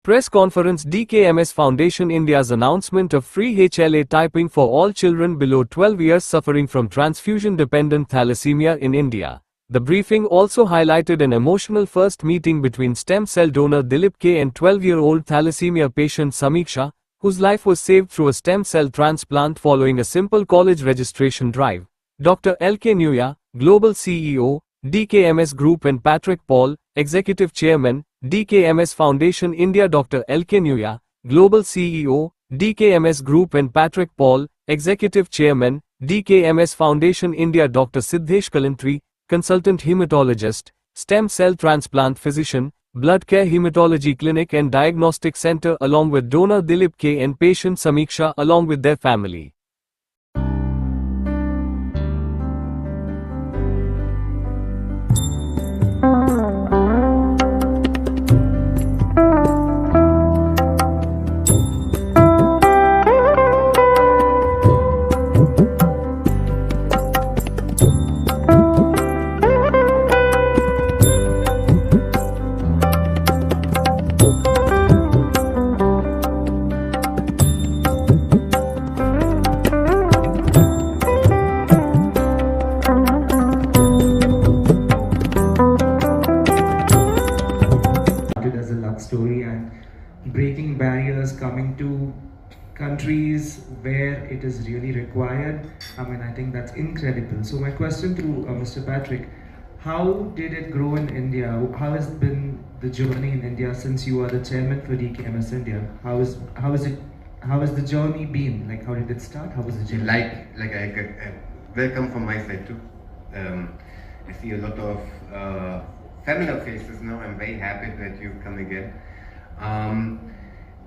Press conference DKMS Foundation India's announcement of free HLA typing for all children below 12 years suffering from transfusion-dependent thalassemia in India. The briefing also highlighted an emotional first meeting between stem cell donor Dilip K and 12-year-old thalassemia patient Sameeksha, whose life was saved through a stem cell transplant following a simple college registration drive. Dr. Elke Neujahr, Global CEO, DKMS Group, and Patrick Paul, Executive Chairman, DKMS Foundation India. Dr. Elke Neujahr, Global CEO, DKMS Group, and Patrick Paul, Executive Chairman, DKMS Foundation India. Dr. Siddhesh Kalantri, Consultant Hematologist, Stem Cell Transplant Physician, BloodCare Hematology Clinic and Diagnostic Center, along with donor Dilip K and patient Sameeksha along with their family. Story and breaking barriers, coming to countries where it is really required. I think that's incredible. So my question to Mr. Patrick, how did it grow in India? How has been the journey in India since you are the chairman for DKMS India? How has the journey been? Like, how did it start? How was the journey? Welcome from my side too. I see a lot of familiar faces now. I'm very happy that you've come again.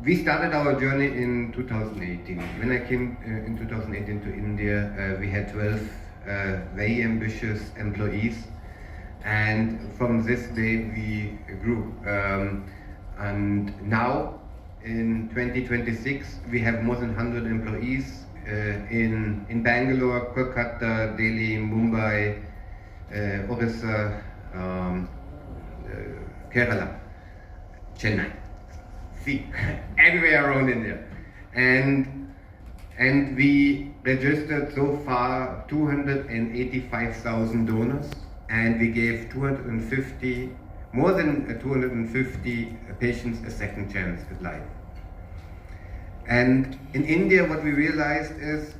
We started our journey in 2018. When I came in 2018 to India, we had 12 very ambitious employees, and from this day we grew. And now in 2026 we have more than 100 employees in Bangalore, Kolkata, Delhi, Mumbai, Orissa, Kerala, Chennai, everywhere around India, and we registered so far 285,000 donors, and we gave more than 250 patients a second chance at life. And in India, what we realized is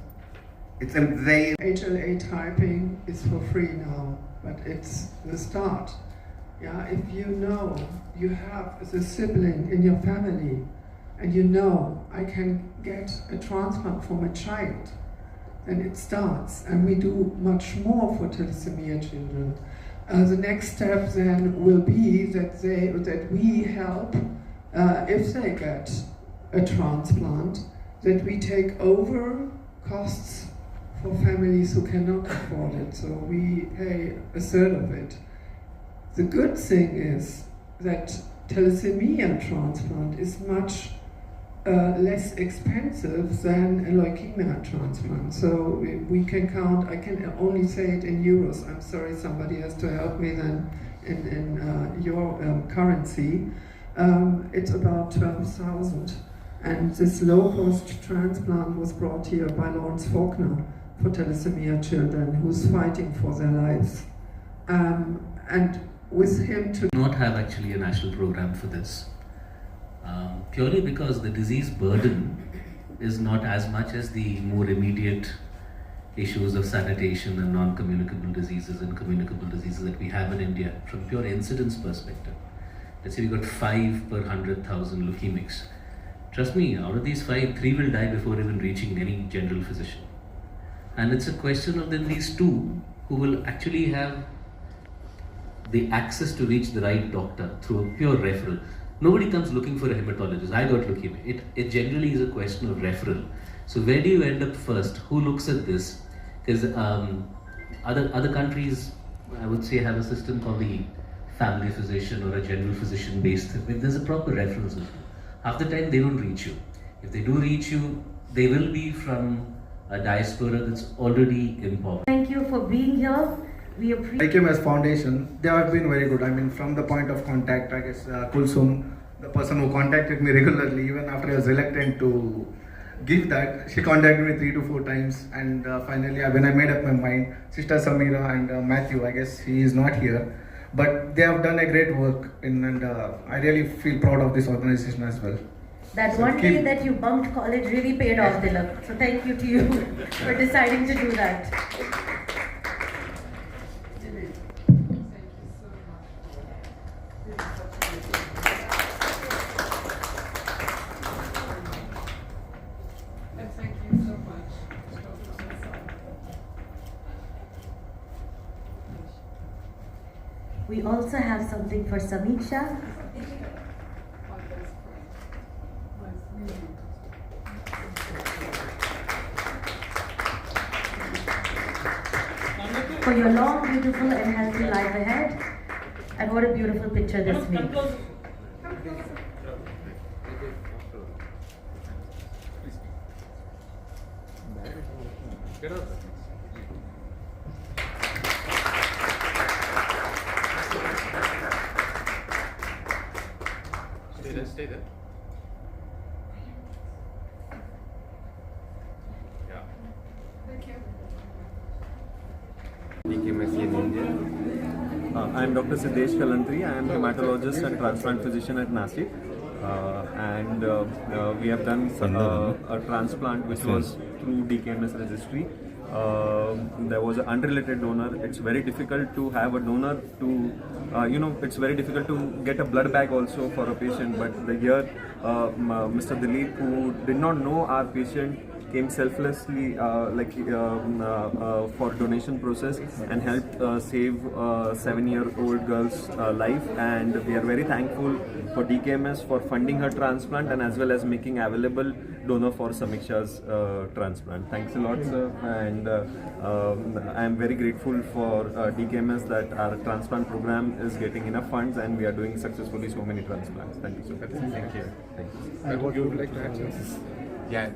it's a very HLA typing is for free now, but it's the start. Yeah, if you know you have a sibling in your family and you know I can get a transplant for my child, then it starts, and we do much more for thalassemia children. The next step then will be that we help, if they get a transplant, that we take over costs for families who cannot afford it, so we pay a third of it. The good thing is that thalassemia transplant is much less expensive than a leukemia transplant. So we can count, I can only say it in euros. I'm sorry, somebody has to help me then in your currency. It's about 12,000. And this low-cost transplant was brought here by Lawrence Faulkner for thalassemia children, who's fighting for their lives. And with him to not have actually a national program for this, purely because the disease burden is not as much as the more immediate issues of sanitation and non-communicable diseases and communicable diseases that we have in India from pure incidence perspective. Let's say we got 5 per 100,000 leukemics. Trust me, out of these 5, 3 will die before even reaching any general physician. And it's a question of then these 2 who will actually have the access to reach the right doctor through a pure referral. Nobody comes looking for a hematologist. I got leukemia. It generally is a question of referral. So where do you end up first? Who looks at this? Because other countries, I would say, have a system called the family physician or a general physician based. There's a proper referral system. Half the time they don't reach you. If they do reach you, they will be from a diaspora that's already impoverished. Thank you for being here. We appreciate DKMS Foundation. They have been very good. From the point of contact, I guess Kulsum, the person who contacted me regularly, even after I was reluctant to give that, she contacted me 3 to 4 times, and finally when I made up my mind, Sister Sameera and Matthew, I guess he is not here, but they have done a great work and I really feel proud of this organization as well. That one day that you bunked college really paid off, Dilip. So thank you to you for deciding to do that. Thank you so much. We also have something for Sameeksha. For your long, beautiful and healthy life ahead. And what a beautiful picture this makes. Stay there. Yeah. DKMS in India. I am Dr. Siddhesh Kalantri. I am Hematologist and Transplant Physician at Nashik. We have done a transplant which was through DKMS registry. There was an unrelated donor. It's very difficult to have a donor to, it's very difficult to get a blood bag also for a patient. But here, Mr. Dilip, who did not know our patient, came selflessly for donation process and helped save a 7-year-old girl's life, and we are very thankful for DKMS for funding her transplant and as well as making available donor for Sameeksha's transplant. Thanks a lot, sir, and I am very grateful for DKMS that our transplant program is getting enough funds and we are doing successfully so many transplants. Thank you so much. Thank you. Thank you. And what you would like to add? Yeah,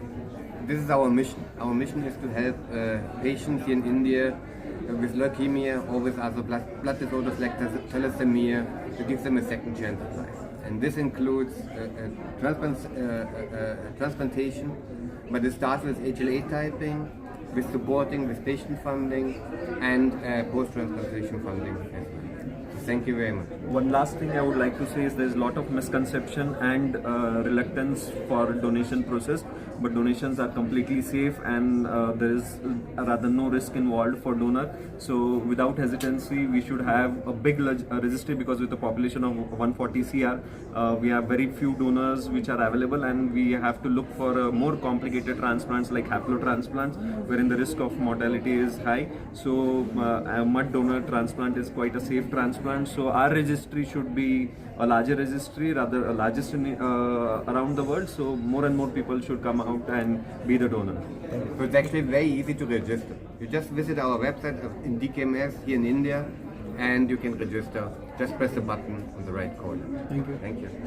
this is our mission. Our mission is to help patients here in India with leukemia or with other blood disorders like thalassaemia, to give them a second chance at life. And this includes transplantation, but it starts with HLA typing, with supporting, with patient funding, and post-transplantation funding as well. Thank you very much. One last thing I would like to say is there's a lot of misconception and reluctance for donation process, but donations are completely safe and there is rather no risk involved for donor. So without hesitancy, we should have a big registry, because with a population of 140 CR, we have very few donors which are available, and we have to look for more complicated transplants like haplotransplants, wherein the risk of mortality is high. So a mud donor transplant is quite a safe transplant. So our registry should be a larger registry, rather a largest around the world. So more and more people should come out and be the donor. So it's actually very easy to register. You just visit our website in DKMS here in India and you can register. Just press the button on the right corner. Thank you. Thank you.